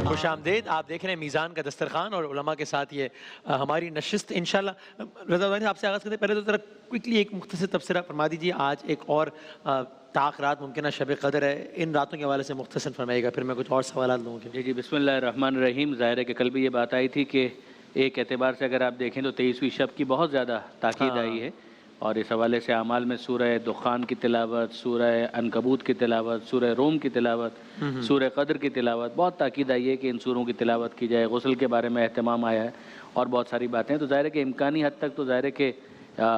خوش آمدید. آپ دیکھ رہے ہیں میزان کا دسترخوان اور علماء کے ساتھ یہ ہماری نشست انشاءاللہ. رضا بھائی آپ سے آغاز کرتے ہیں. پہلے تو ذرا کوئکلی ایک مختصر تبصرہ فرما دیجیے. آج ایک اور طاق رات ممکنہ شب قدر ہے, ان راتوں کے حوالے سے مختصر فرمائیے گا, پھر میں کچھ اور سوالات لوں گا. جی بسم اللہ الرحمن الرحیم. ظاہر ہے کہ کل بھی یہ بات آئی تھی کہ ایک اعتبار سے اگر آپ دیکھیں تو 23ویں شب کی بہت زیادہ تاکید آئی ہے, اور اس حوالے سے اعمال میں سورہ دخان کی تلاوت, سورہ عنکبوت کی تلاوت, سورہ روم کی تلاوت, سورہ قدر کی تلاوت, بہت تاکید آئی ہے کہ ان سوروں کی تلاوت کی جائے. غسل کے بارے میں اہتمام آیا ہے اور بہت ساری باتیں. تو ظاہر ہے کہ امکانی حد تک تو ظاہر ہے کہ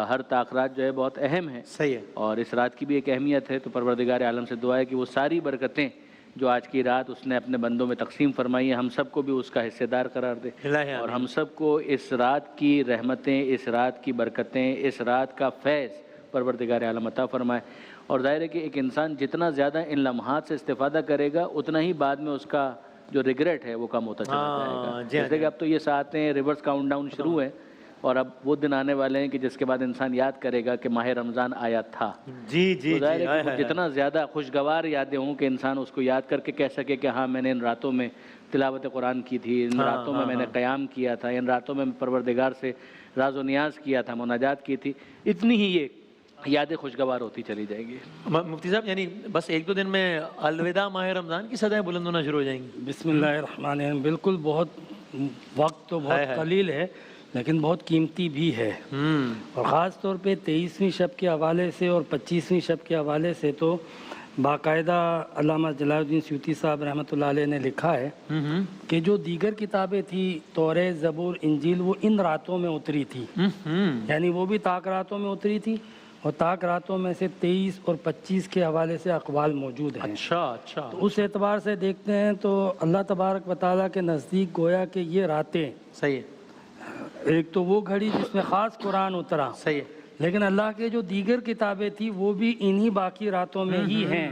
ہر طاق رات جو ہے بہت اہم ہے. صحیح ہے. اور اس رات کی بھی ایک اہمیت ہے. تو پروردگار عالم سے دعا ہے کہ وہ ساری برکتیں جو آج کی رات اس نے اپنے بندوں میں تقسیم فرمائی ہیں, ہم سب کو بھی اس کا حصے دار قرار دے, اور ہم سب کو اس رات کی رحمتیں, اس رات کی برکتیں, اس رات کا فیض پروردگار عالم عطا فرمائے. اور ظاہر ہے کہ ایک انسان جتنا زیادہ ان لمحات سے استفادہ کرے گا اتنا ہی بعد میں اس کا جو ریگریٹ ہے وہ کم ہوتا چلا جائے گا. جیسے کہ اب تو یہ ساتیں ریورس کاؤنٹ ڈاؤن شروع ہے, اور اب وہ دن آنے والے ہیں کہ جس کے بعد انسان یاد کرے گا کہ ماہ رمضان آیا تھا. جی ظاہر ہے کہ جتنا زیادہ خوشگوار یادیں ہوں کہ انسان اس کو یاد کر کے کہہ سکے کہ ہاں میں نے ان راتوں میں تلاوت قرآن کی تھی, ان راتوں میں نے قیام کیا تھا, ان راتوں میں پروردگار سے راز و نیاز کیا تھا, مناجات کی تھی, اتنی ہی یہ یادیں خوشگوار ہوتی چلی جائیں گی. مفتی صاحب یعنی بس ایک دو دن میں الوداع ماہ رمضان کی صدائیں بلند ہونا شروع ہو جائیں گی. بسم اللہ الرحمن الرحیم. بالکل, بہت وقت تو بہت قلیل ہے لیکن بہت قیمتی بھی ہے, اور خاص طور پہ 23ویں شب کے حوالے سے اور 25ویں شب کے حوالے سے تو باقاعدہ علامہ جلال الدین سیوطی صاحب رحمۃ اللہ علیہ نے لکھا ہے کہ جو دیگر کتابیں تھی توریت, زبور, انجیل, وہ ان راتوں میں اتری تھی, یعنی وہ بھی طاق راتوں میں اتری تھی, اور طاق راتوں میں سے 23 اور 25 کے حوالے سے اقوال موجود ہیں. اچھا. تو اس اعتبار سے دیکھتے ہیں تو اللہ تبارک و تعالیٰ کے نزدیک گویا کہ یہ راتیں, صحیح ہے, ایک تو وہ گھڑی جس میں خاص قرآن اترا, صحیح ہے, لیکن اللہ کے جو دیگر کتابیں تھیں وہ بھی انہی باقی راتوں میں ہی ہیں.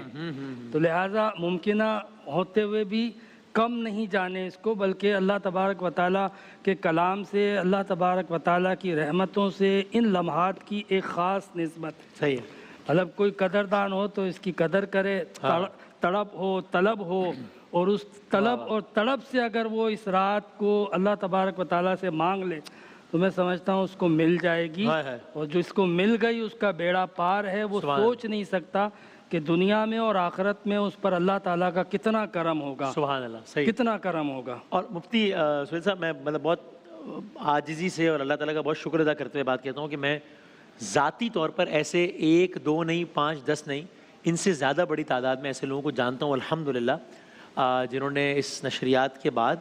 تو لہٰذا ممکنہ ہوتے ہوئے بھی کم نہیں جانے اس کو, بلکہ اللہ تبارک و تعالیٰ کے کلام سے, اللہ تبارک و تعالیٰ کی رحمتوں سے ان لمحات کی ایک خاص نسبت. صحیح ہے. مطلب کوئی قدردان ہو تو اس کی قدر کرے, تڑپ ہو, طلب ہو, اور اس طلب اور تڑپ سے اگر وہ اس رات کو اللہ تبارک و تعالیٰ سے مانگ لے تو میں سمجھتا ہوں اس کو مل جائے گی, اور جو اس کو مل گئی اس کا بیڑا پار ہے. وہ سوچ نہیں سکتا کہ دنیا میں اور آخرت میں اس پر اللہ تعالیٰ کا کتنا کرم ہوگا. سبحان اللہ, صحیح, کتنا کرم ہوگا. اور مفتی سہیل صاحب, میں مطلب بہت عاجزی سے اور اللہ تعالیٰ کا بہت شکر ادا کرتے ہوئے بات کہتا ہوں کہ میں ذاتی طور پر ایسے 1 2 نہیں 5 10 نہیں, ان سے زیادہ بڑی تعداد میں ایسے لوگوں کو جانتا ہوں الحمدللہ, جنہوں نے اس نشریات کے بعد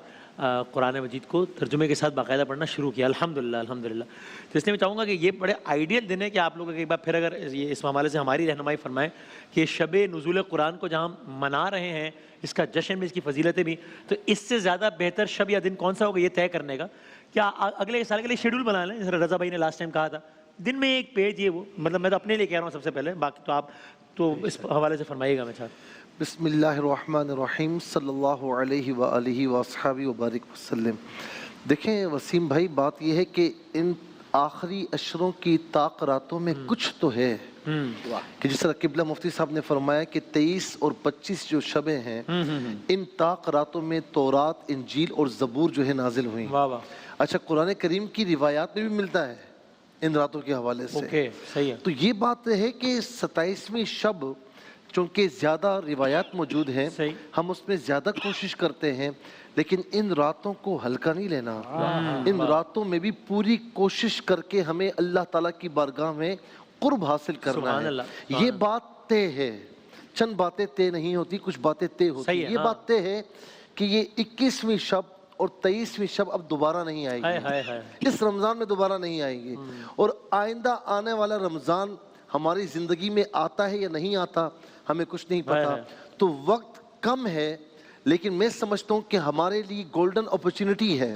قرآن مجید کو ترجمے کے ساتھ باقاعدہ پڑھنا شروع کیا. الحمدللہ. تو اس لیے میں چاہوں گا کہ یہ بڑے آئیڈیل دن ہے کہ آپ لوگ ایک بار پھر اگر یہ اس حوالے سے ہماری رہنمائی فرمائیں کہ شب نزول قرآن کو جہاں منا رہے ہیں, اس کا جشن بھی, اس کی فضیلتیں بھی, تو اس سے زیادہ بہتر شب یا دن کون سا ہوگا یہ طے کرنے کا. کیا اگلے سال کے لیے شیڈول بنا لیں, جیسے رضا بھائی نے لاسٹ ٹائم کہا تھا دن میں 1 پیج, یہ وہ مطلب میں تو اپنے لیے کہہ رہا ہوں سب سے پہلے, باقی تو آپ تو اس حوالے سے فرمائیے گا. میں چاہتا بسم اللہ الرحمن الرحیم. صلی اللہ علیہ وآلہ وصحبہ وبارک وسلم. دیکھیں وسیم بھائی, بات یہ ہے کہ ان آخری اشروں کی طاق راتوں میں کچھ تو ہے کہ جس طرح قبلہ مفتی صاحب نے فرمایا کہ 23 اور 25 جو شبیں ہیں ان طاق راتوں میں تورات, انجیل اور زبور جو ہے نازل ہوئیں. اچھا, قرآن کریم کی روایات میں بھی ملتا ہے ان راتوں کے حوالے سے. صحیح ہے. تو یہ بات ہے کہ 27ویں شب چونکہ زیادہ روایات موجود ہیں, ہم اس میں زیادہ کوشش کرتے ہیں, لیکن ان راتوں کو ہلکا نہیں لینا. ان راتوں میں بھی پوری کوشش کر کے ہمیں اللہ تعالیٰ کی بارگاہ میں قرب حاصل کرنا ہے. یہ بات طے ہے, چند باتیں طے نہیں ہوتی, کچھ باتیں طے ہوتی ہیں. یہ بات طے ہے کہ یہ 21ویں شب اور 23ویں شب اب دوبارہ نہیں آئے گی, اس رمضان میں دوبارہ نہیں آئے گی. اور آئندہ آنے والا رمضان ہماری زندگی میں آتا ہے یا نہیں آتا ہمیں کچھ نہیں پتا. تو وقت کم ہے, لیکن میں سمجھتا ہوں کہ ہمارے لیے گولڈن اپرچونٹی ہے,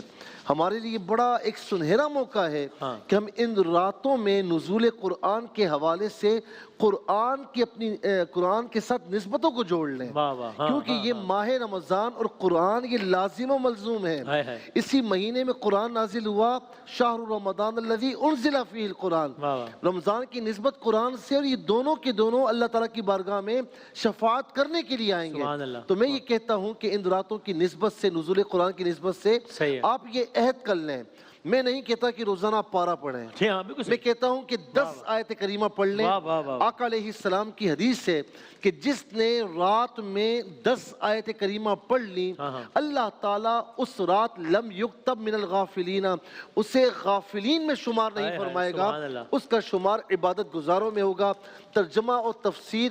ہمارے لیے بڑا ایک سنہرا موقع ہے کہ ہم ان راتوں میں نزول قرآن کے حوالے سے قرآن کی اپنی قرآن کے ساتھ نسبتوں کو جوڑ لیں، کیونکہ یہ ماہ رمضان اور قرآن یہ لازم و ملزوم ہے۔ اسی مہینے میں قرآن نازل ہوا، شہر رمضان الذی انزل فیہ القرآن، رمضان کی نسبت قرآن سے، اور یہ دونوں کے دونوں اللہ تعالیٰ کی بارگاہ میں شفاعت کرنے کے لیے آئیں گے۔ تو میں یہ کہتا ہوں کہ ان راتوں کی نسبت سے، نزول قرآن کی نسبت سے آپ یہ عہد کر لیں۔ میں نہیں کہتا کہ روزانہ پارہ پڑھیں، میں کہتا ہوں کہ 10 آیت کریمہ پڑھ لیں۔ آقا علیہ السلام کی حدیث ہے کہ جس نے رات میں 10 آیت کریمہ پڑھ لی، اللہ تعالیٰ اس رات لم یکتب من الغافلین، اسے غافلین میں شمار نہیں فرمائے گا، اس کا شمار عبادت گزاروں میں ہوگا۔ ترجمہ اور تفسیر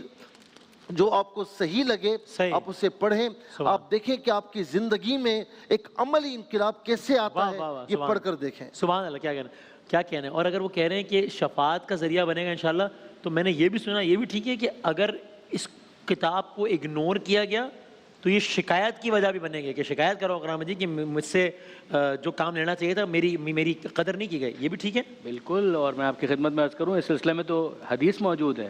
جو آپ کو صحیح لگے آپ اسے پڑھیں، آپ دیکھیں کہ آپ کی زندگی میں ایک عملی انقلاب کیسے آتا ہے، یہ پڑھ کر دیکھیں۔ سبحان اللہ، کیا کہنا ہے۔ اور اگر وہ کہہ رہے ہیں کہ شفاعت کا ذریعہ بنے گا انشاءاللہ، تو میں نے یہ بھی سنا، یہ بھی ٹھیک ہے کہ اگر اس کتاب کو اگنور کیا گیا تو یہ شکایت کی وجہ بھی بنے گی، کہ شکایت کرو اکرام مجید کہ مجھ سے جو کام لینا چاہیے تھا میری قدر نہیں کی گئی، یہ بھی ٹھیک ہے؟ بالکل، اور میں آپ کی خدمت میں عرض کروں، اس سلسلے میں تو حدیث موجود ہے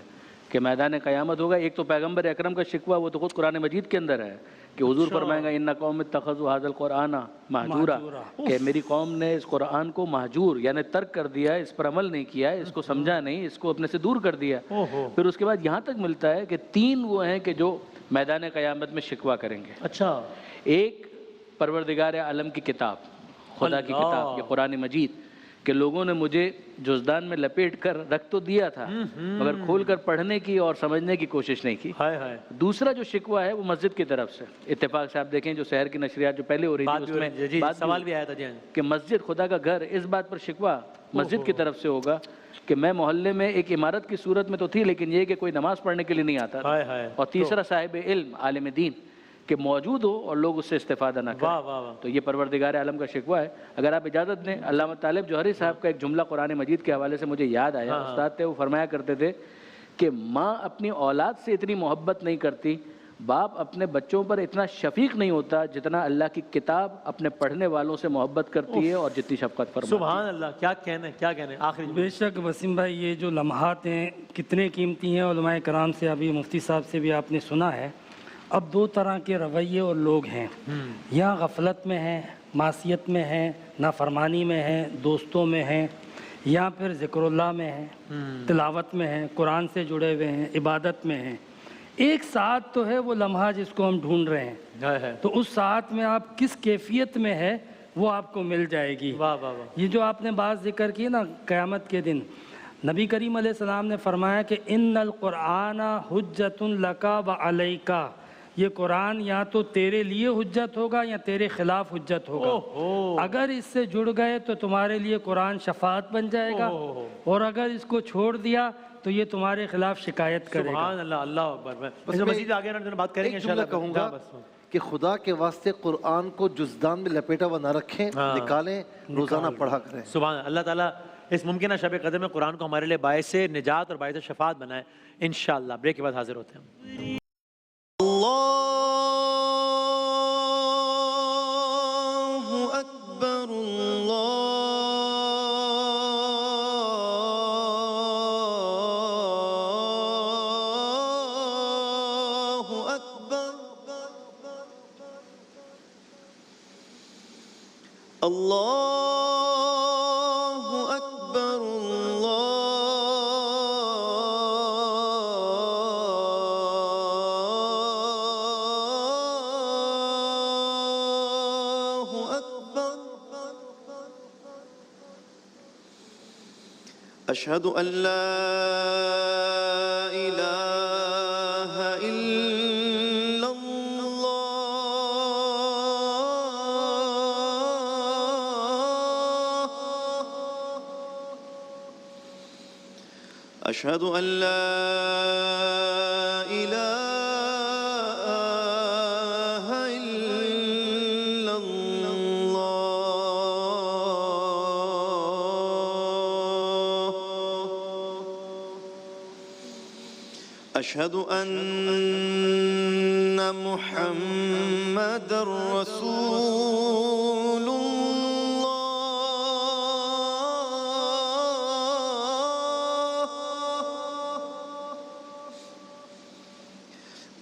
کہ میدان قیامت ہوگا۔ ایک تو پیغمبر اکرم کا شکوہ وہ تو خود قرآن مجید کے اندر ہے کہ حضور فرمائیں گا ان قوم اتخذوا ھذا القرآن مہجورا، کہ میری قوم نے اس قرآن کو مہجور یعنی ترک کر دیا، اس پر عمل نہیں کیا، اس کو سمجھا نہیں، اس کو اپنے سے دور کر دیا۔ پھر اس کے بعد یہاں تک ملتا ہے کہ 3 وہ ہیں کہ جو میدان قیامت میں شکوہ کریں گے۔ اچھا، ایک پروردگار عالم کی کتاب، خدا کی کتاب یہ قرآن مجید، کہ لوگوں نے مجھے جزدان میں لپیٹ کر رکھ تو دیا تھا مگر کھول کر پڑھنے کی اور سمجھنے کی کوشش نہیں کی۔ دوسرا جو شکوہ ہے وہ مسجد کی طرف سے، اتفاق سے آپ دیکھیں جو شہر کی نشریات جو پہلے ہو رہی تھی اس میں سوال بھی آیا تھا کہ مسجد خدا کا گھر، اس بات پر شکوہ مسجد کی طرف سے ہوگا کہ میں محلے میں ایک عمارت کی صورت میں تو تھی لیکن یہ کہ کوئی نماز پڑھنے کے لیے نہیں آتا تھا۔ اور تیسرا صاحب علم، عالم دین کہ موجود ہو اور لوگ اس سے استفادہ نہ کریں، تو یہ پروردگار عالم کا شکوہ ہے۔ اگر آپ اجازت دیں، علامہ طالب جوہری صاحب کا ایک جملہ قرآن مجید کے حوالے سے مجھے یاد آیا، استاد تھے، وہ فرمایا کرتے تھے کہ ماں اپنی اولاد سے اتنی محبت نہیں کرتی، باپ اپنے بچوں پر اتنا شفیق نہیں ہوتا جتنا اللہ کی کتاب اپنے پڑھنے والوں سے محبت کرتی ہے اور جتنی شفقت فرماتی ہے۔ سبحان اللہ، کیا کہنا ہے آخری۔ بے شک وسیم بھائی، یہ جو لمحات ہیں کتنے قیمتی ہیں، علماء کرام سے ابھی مفتی صاحب سے بھی آپ نے سنا ہے۔ اب 2 طرح کے رویے اور لوگ ہیں، یا غفلت میں ہیں، معصیت میں ہیں، نافرمانی میں ہیں، دوستوں میں ہیں، یا پھر ذکر اللہ میں ہیں، تلاوت میں ہیں، قرآن سے جڑے ہوئے ہیں، عبادت میں ہیں۔ ایک ساتھ تو ہے وہ لمحہ جس کو ہم ڈھونڈ رہے ہیں، تو اس ساتھ میں آپ کس کیفیت میں ہے وہ آپ کو مل جائے گی۔ یہ جو آپ نے بات ذکر کی نا قیامت کے دن، نبی کریم علیہ السلام نے فرمایا کہ ان القرآن حجت لک و علیک، یہ قرآن یا تو تیرے لیے حجت ہوگا یا تیرے خلاف حجت ہوگا۔ اگر اس سے جڑ گئے تو تمہارے لیے قرآن شفاعت بن جائے گا، اور اگر اس کو چھوڑ دیا تو یہ تمہارے خلاف شکایت کرے گا۔ سبحان اللہ، اللہ اکبر۔ مزید آگے بات کریں گے انشاءاللہ۔ کہوں گا کہ خدا کے واسطے قرآن کو جزدان میں لپیٹا ہوا نہ رکھیں، نکالیں، روزانہ پڑھا کریں۔ سبحان اللہ تعالیٰ اس ممکنہ شب قدر میں قرآن کو ہمارے لیے باعث نجات اور باعث شفاعت بنائے انشاءاللہ۔ بریک کے بعد حاضر ہوتے ہیں۔ أشهد أن لا إله إلا الله أشهد أن لا إله إلا الله أشهد أن محمد رسول الله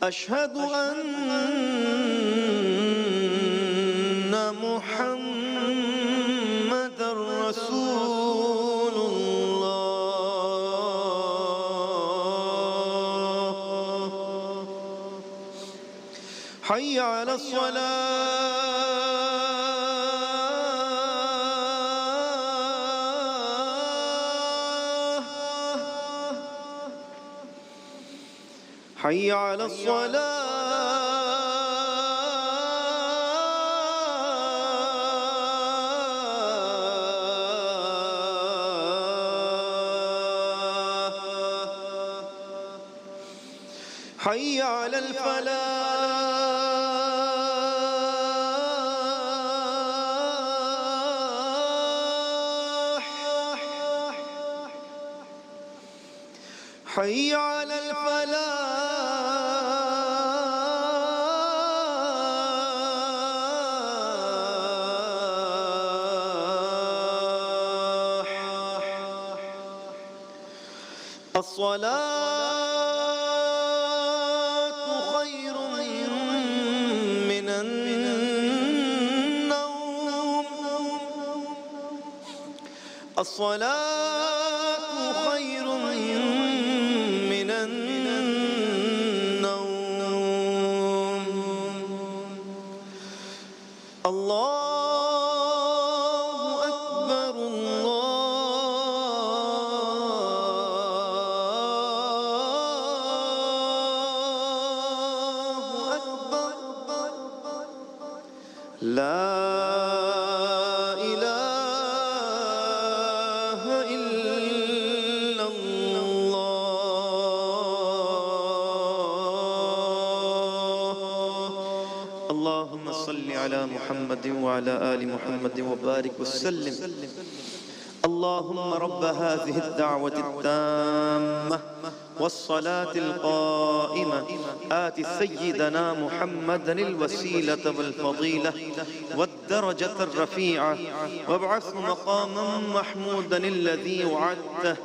أشهد أن محمد رسول الله حي على الصلاة حي على الصلاة حي على الفلاح حي على الفلاح الصلاة خير من النوم الصلاة خير من النوم الله أكبر الله أكبر لا إله إلا الله اللهم صل على محمد وعلى آل محمد وبارك وسلم اللهم رب هذه الدعوة التامة والصلاة القائمة آت سيدنا محمدا الوسيلة والفضيلة والدرجة الرفيعة وابعثه مقاما محمودا الذي وعدته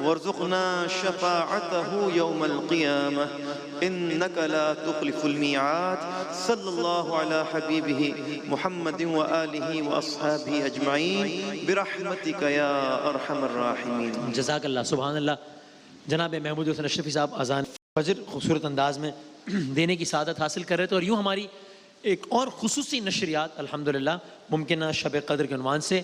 وارزقنا شفاعته يوم القيامة إنك لا تخلف الميعاد صلى الله على حبيبه محمد وآله وأصحابه أجمعين برحمتك يا أرحم الراحمين. جزاک اللہ. سبحان اللہ. جناب محمود حسین اشرفی صاحب اذان فجر خوبصورت انداز میں دینے کی سعادت حاصل کر رہے تھے، اور یوں ہماری ایک اور خصوصی نشریات الحمدللہ ممکنہ شب قدر کے عنوان سے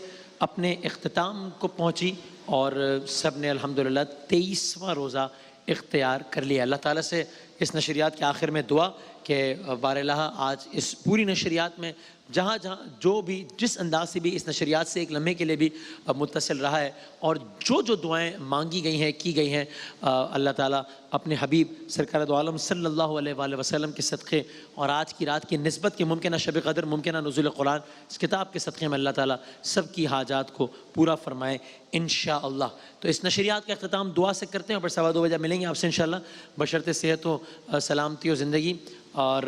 اپنے اختتام کو پہنچی، اور سب نے الحمدللہ 23واں روزہ اختیار کر لیا. اللہ تعالیٰ سے اس نشریات کے آخر میں دعا کہ باراللہ آج اس پوری نشریات میں جہاں جہاں جو بھی جس انداز سے بھی اس نشریات سے ایک لمحے کے لیے بھی متصل رہا ہے، اور جو دعائیں مانگی گئی ہیں کی گئی ہیں، اللہ تعالیٰ اپنے حبیب سرکار دو عالم صلی اللہ علیہ وآلہ وسلم کے صدقے اور آج کی رات کی نسبت کے ممکنہ شب قدر، ممکنہ نزول قرآن اس کتاب کے صدقے میں اللہ تعالیٰ سب کی حاجات کو پورا فرمائے انشاءاللہ. تو اس نشریات کا اختتام دعا سے کرتے ہیں، اور 2:15 بجے ملیں گے آپ سے انشاءاللہ بشرط صحت و سلامتی و زندگی. اور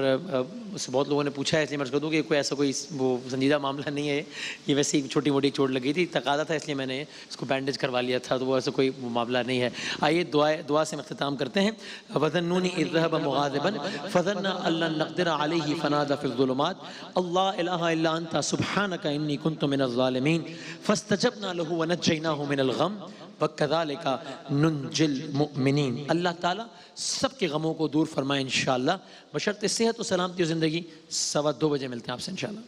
اس سے بہت لوگوں نے پوچھا ہے، اس لیے میں عرض کر دوں کہ کوئی ایسا کوئی وہ سنجیدہ معاملہ نہیں ہے، یہ ویسے ہی چھوٹی موٹی چوٹ لگ گئی تھی، تقاضا تھا اس لیے میں نے اس کو بینڈیج کروا لیا تھا، تو وہ ایسا کوئی معاملہ نہیں ہے. آئیے دعا سے اختتام کرتے ہیں. وَظَنُّونِ إِذْ ذَهَبَ مُغَاضِبًا فَظَنَّ أَن لَّن نَّقْدِرَ عَلَيْهِ فَنَادَىٰ فِي الظُّلُمَاتِ اللَّا إِلَٰهَ إِلَّا أَنتَ سُبْحَانَكَ إِنِّي كُنتُ مِنَ الظَّالِمِينَ فَاسْتَجَبْنَا لَهُ وَنَجَّيْنَاهُ مِنَ الْغَمِّ وَكَذَٰلِكَ نُنجِي الْمُؤْمِنِينَ. اللہ تعالیٰ سب کے غموں کو دور فرمائے انشاءاللہ بشرط صحت و سلامتی و زندگی. 2:15 بجے ملتے ہیں آپ سے انشاءاللہ.